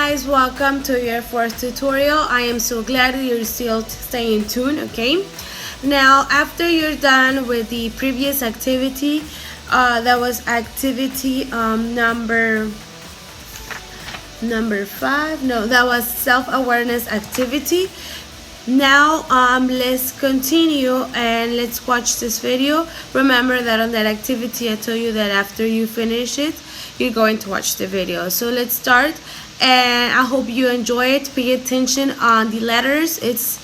guys, welcome to your fourth tutorial. I am so glad you're still staying tuned, okay? Now, after you're done with the previous activity, that was activity number 5. No, that was self-awareness activity. Now let's continue and let's watch this video. Remember that on that activity I told you that after you finish it you're going to watch the video. So let's start, and I hope you enjoy it. Pay attention on the letters. It's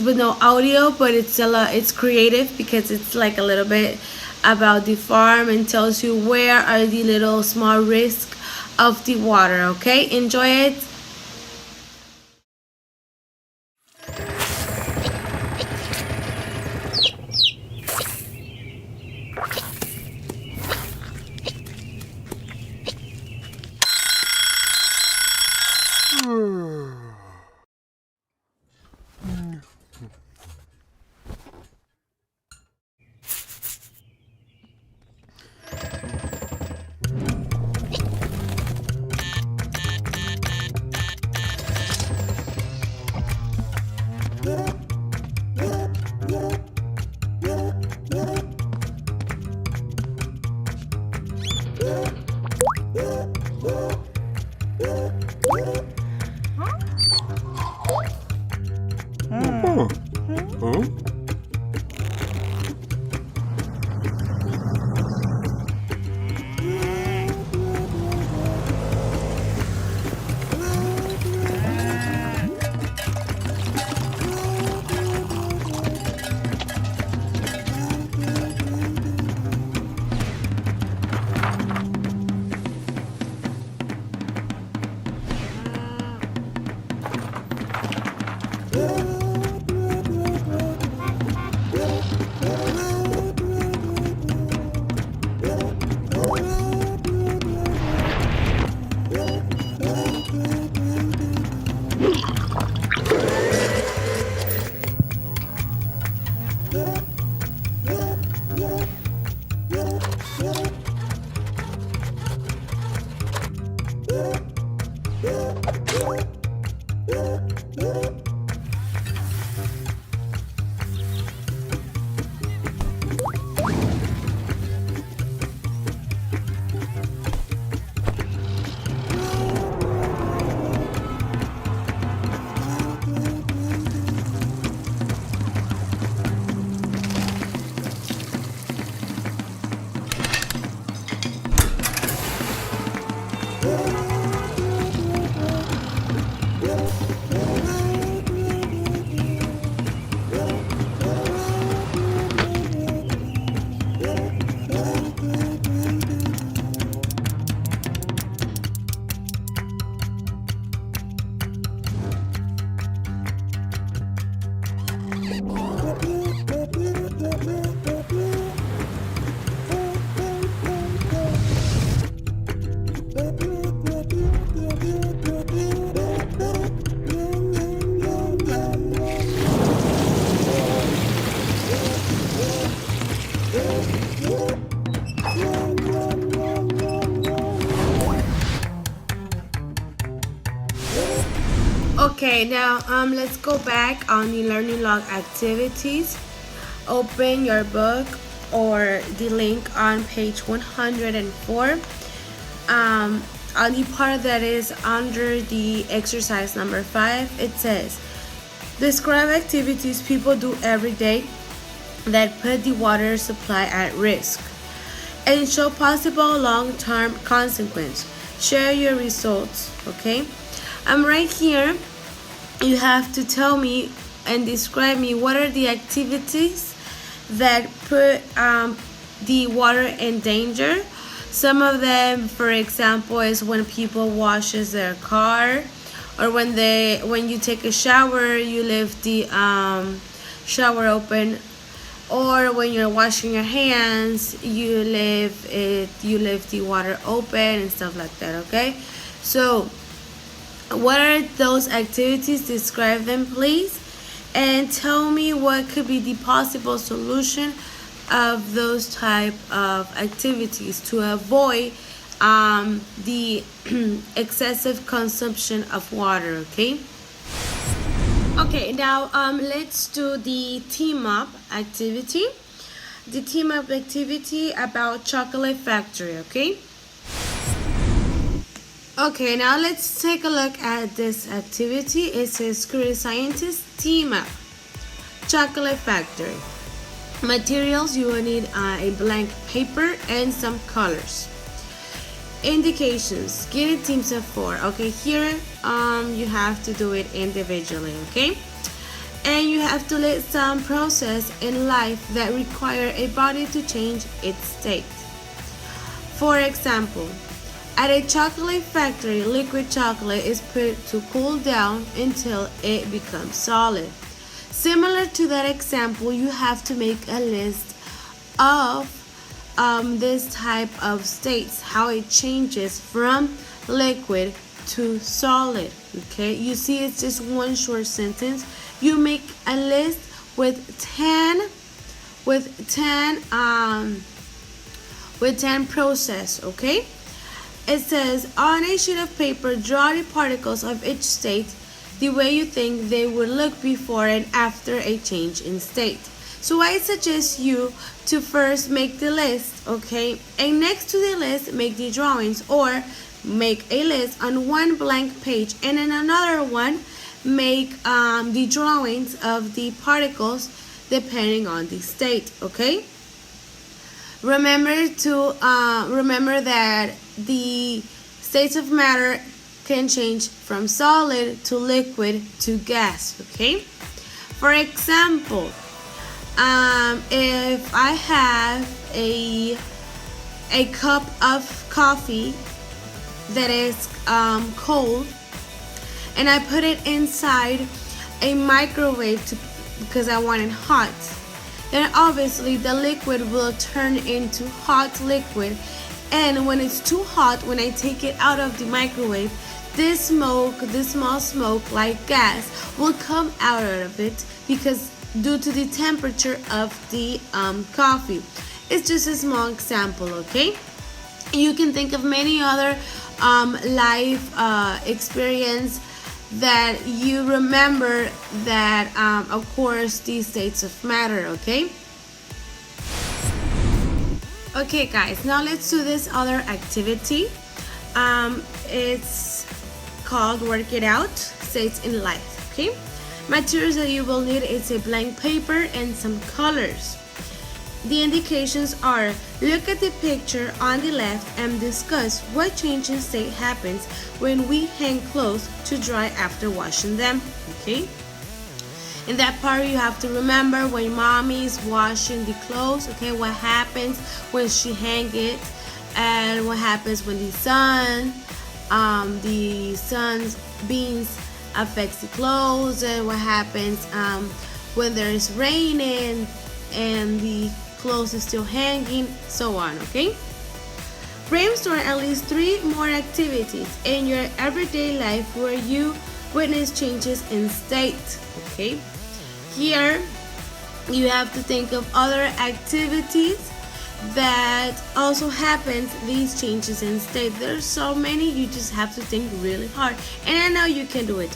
with no audio, but it's creative because it's like a little bit about the farm and tells you where are the little small risks of the water. Okay, enjoy it. Okay, now let's go back on the learning log activities. Open your book or the link on page 104. On the part that is under the exercise number 5, it says, describe activities people do every day that put the water supply at risk and show possible long-term consequence. Share your results. Okay, I'm right here. You have to tell me and describe me what are the activities that put the water in danger. Some of them, for example, is when people washes their car, or when you take a shower, you leave the shower open, or when you're washing your hands, you leave the water open and stuff like that. Okay, so what are those activities? Describe them, please, and tell me what could be the possible solution of those type of activities to avoid the excessive consumption of water. Okay, now let's do the team up activity. The team up activity about chocolate factory. Okay, now let's take a look at this activity. It says Curious Scientist Team Up Chocolate Factory. Materials, you will need a blank paper and some colors. Indications, get it teams of 4. Okay, here you have to do it individually. And you have to list some process in life that require a body to change its state. For example, at a chocolate factory, liquid chocolate is put to cool down until it becomes solid. Similar to that example, you have to make a list of this type of states, how it changes from liquid to solid. You see, it's just one short sentence. You make a list with 10 process. It says, on a sheet of paper, draw the particles of each state the way you think they would look before and after a change in state. So I suggest you to first make the list, and next to the list, make the drawings, or make a list on one blank page, and in another one, make the drawings of the particles depending on the state. Remember that the states of matter can change from solid to liquid to gas. For example, if I have a cup of coffee that is cold, and I put it inside a microwave because I want it hot, then obviously the liquid will turn into hot liquid, and when it's too hot, when I take it out of the microwave, this small smoke like gas will come out of it because due to the temperature of the coffee. It's just a small example. You can think of many other life experience that you remember that of course these states of matter. Okay guys, now let's do this other activity. It's called Work It Out, States in Life. Materials that you will need is a blank paper and some colors. The indications are: look at the picture on the left and discuss what change in state happens when we hang clothes to dry after washing them. In that part, you have to remember when mommy is washing the clothes, what happens when she hang it, and what happens when the sun's beams affects the clothes, and what happens when there's raining and the clothes is still hanging, so on. Brainstorm at least 3 more activities in your everyday life where you witness changes in state. Here you have to think of other activities that also happens these changes in state. There's so many, you just have to think really hard, and I know you can do it.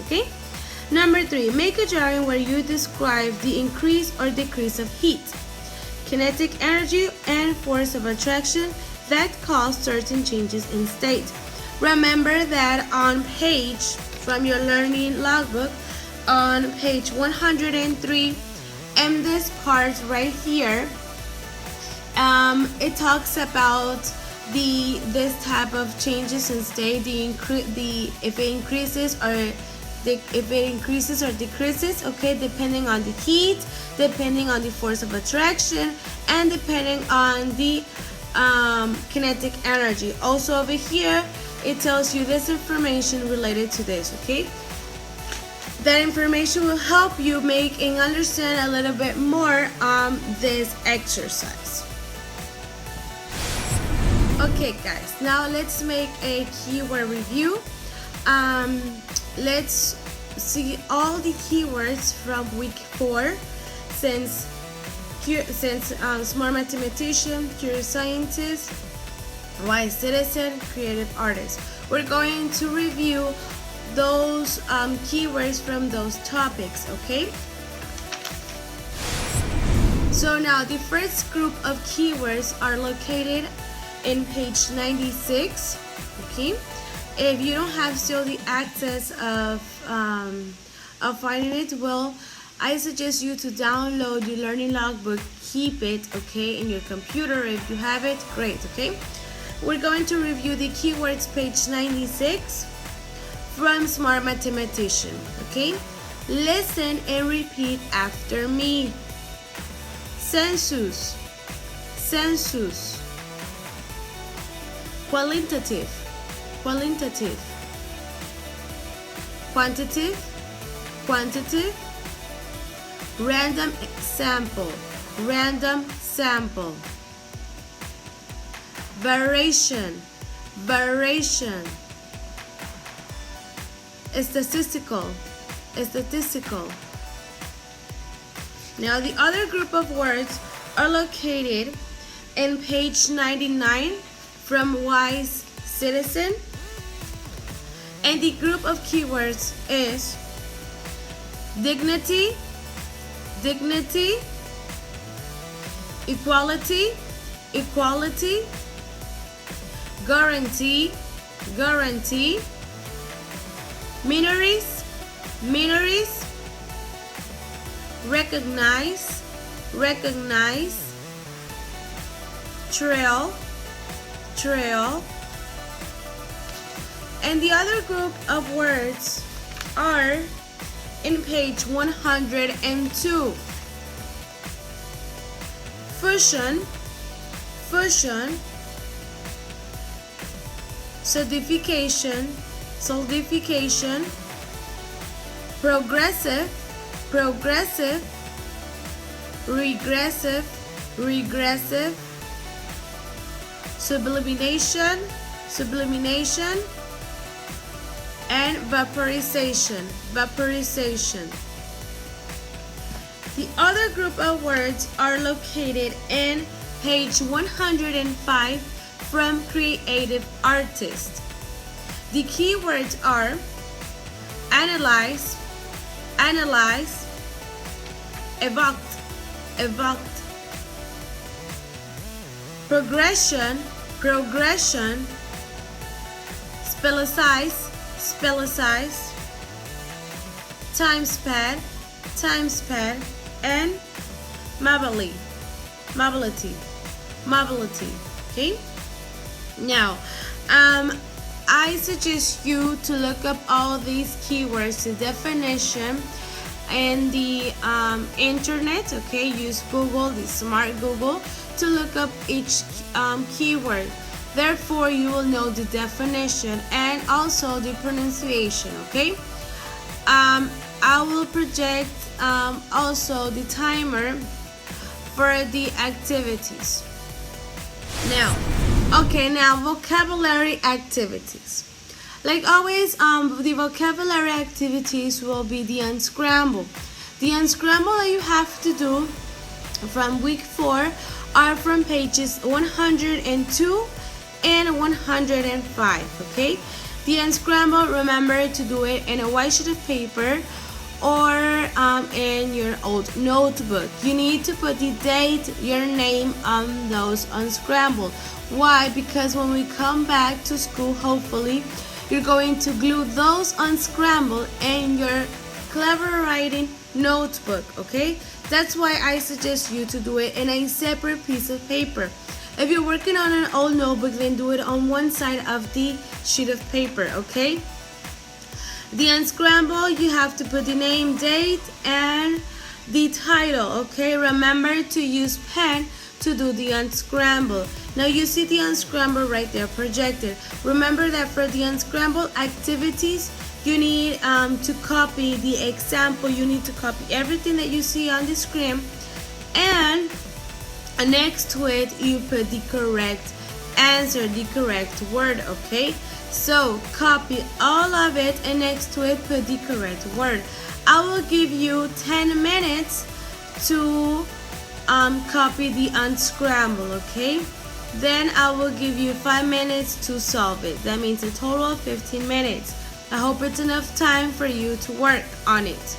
Number 3, make a drawing where you describe the increase or decrease of heat, kinetic energy, and force of attraction that cause certain changes in state. Remember that on page from your learning logbook, on page 103, and this part right here, it talks about this type of changes in state, if it increases or decreases, depending on the heat, depending on the force of attraction, and depending on the kinetic energy. Also over here, it tells you this information related to this. That information will help you make and understand a little bit more this exercise. Okay guys, now let's make a keyword review. Let's see all the keywords from week 4 since Smart Mathematician, Curious Scientist, wise citizen, creative artist. We're going to review those keywords from those topics, okay? So now the first group of keywords are located in page 96, okay? If you don't have still the access of finding it, well, I suggest you to download the Learning Logbook, keep it, okay, in your computer. If you have it, great, okay? We're going to review the keywords, page 96, from Smart Mathematician, okay? Listen and repeat after me. Census, census. Qualitative, qualitative. Quantitative, quantitative. Random sample, random sample. Variation, variation. Statistical, statistical. Now the other group of words are located in page 99 from Wise Citizen, and the group of keywords is dignity, dignity, equality, equality, guarantee, guarantee, minories, minories, recognize, recognize, trail, trail. And the other group of words are in page 102. Fusion, fusion, solidification, solidification, progressive, progressive, regressive, regressive, sublimation, sublimation, and vaporization, vaporization. The other group of words are located in page 105 from Creative Artist. The keywords are analyze, analyze, evoked, evoked, progression, progression, spellicize, spellicize, time span, and mobility, mobility, mobility. Okay. Now, I suggest you to look up all these keywords, the definition, and the internet. Okay, use Google, the smart Google, to look up each keyword. Therefore, you will know the definition and also the pronunciation. Okay. I will project also the timer for the activities. Now, okay, now vocabulary activities. Like always, the vocabulary activities will be the unscramble. The unscramble that you have to do from week 4 are from pages 102 and 105, okay? The unscramble, remember to do it in a white sheet of paper or in your old notebook. You need to put the date, your name on those unscrambled. Why? Because when we come back to school, hopefully, you're going to glue those unscrambled in your clever writing notebook, okay? That's why I suggest you to do it in a separate piece of paper. If you're working on an old notebook, then do it on one side of the sheet of paper, okay? The unscramble, you have to put the name, date, and the title, okay? Remember to use pen to do the unscramble. Now you see the unscramble right there projected. Remember that for the unscramble activities, you need to copy the example. You need to copy everything that you see on the screen, and next to it you put the correct answer, the correct word, okay? So copy all of it and next to it put the correct word. I will give you 10 minutes to copy the unscramble, okay? Then I will give you 5 minutes to solve it. That means a total of 15 minutes. I hope it's enough time for you to work on it.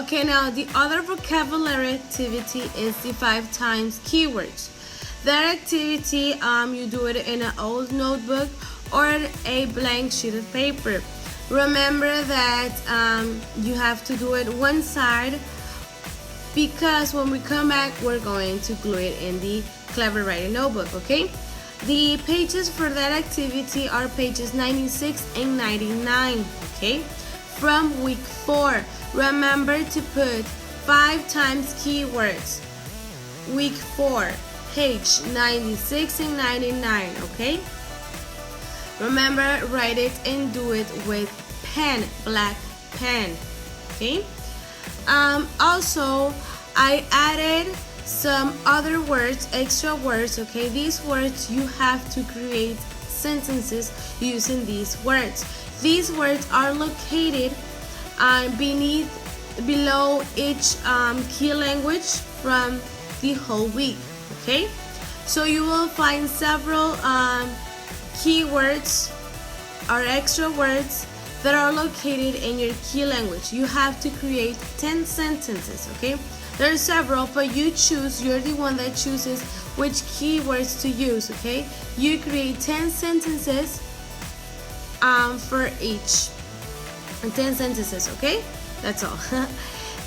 Okay, now the other vocabulary activity is the 5 times keywords. That activity, you do it in an old notebook or a blank sheet of paper. Remember that you have to do it one side, because when we come back, we're going to glue it in the Clever Writing notebook, okay? The pages for that activity are pages 96 and 99, okay? From week 4, remember to put 5 times keywords. Week 4, page 96 and 99, okay? Remember, write it and do it with pen, black pen, okay? Also, I added some other words, extra words, okay? These words, you have to create sentences using these words. These words are located below each key language from the whole week, okay? So you will find several keywords or extra words that are located in your key language. You have to create 10 sentences, okay? There are several, but you choose, you're the one that chooses which keywords to use, okay? You create 10 sentences for each. 10 sentences, okay? That's all.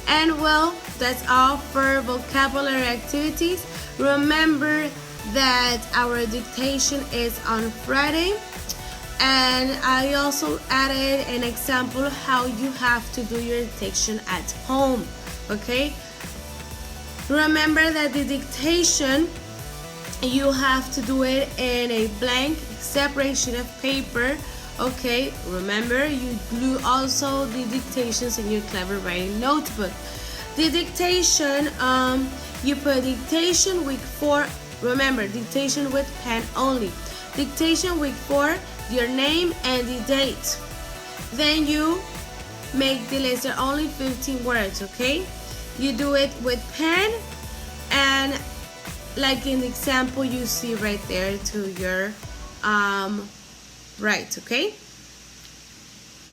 And well, that's all for vocabulary activities. Remember that our dictation is on Friday, and I also added an example of how you have to do your dictation at home, okay? Remember that the dictation, you have to do it in a blank separate sheet of paper, okay? Remember, you glue also the dictations in your Clever Writing notebook. The dictation, you put dictation week 4. Remember, dictation with pen only. Dictation week 4, your name and the date. Then you make the list. There are only 15 words, okay? You do it with pen, and like in the example you see right there to your right, okay?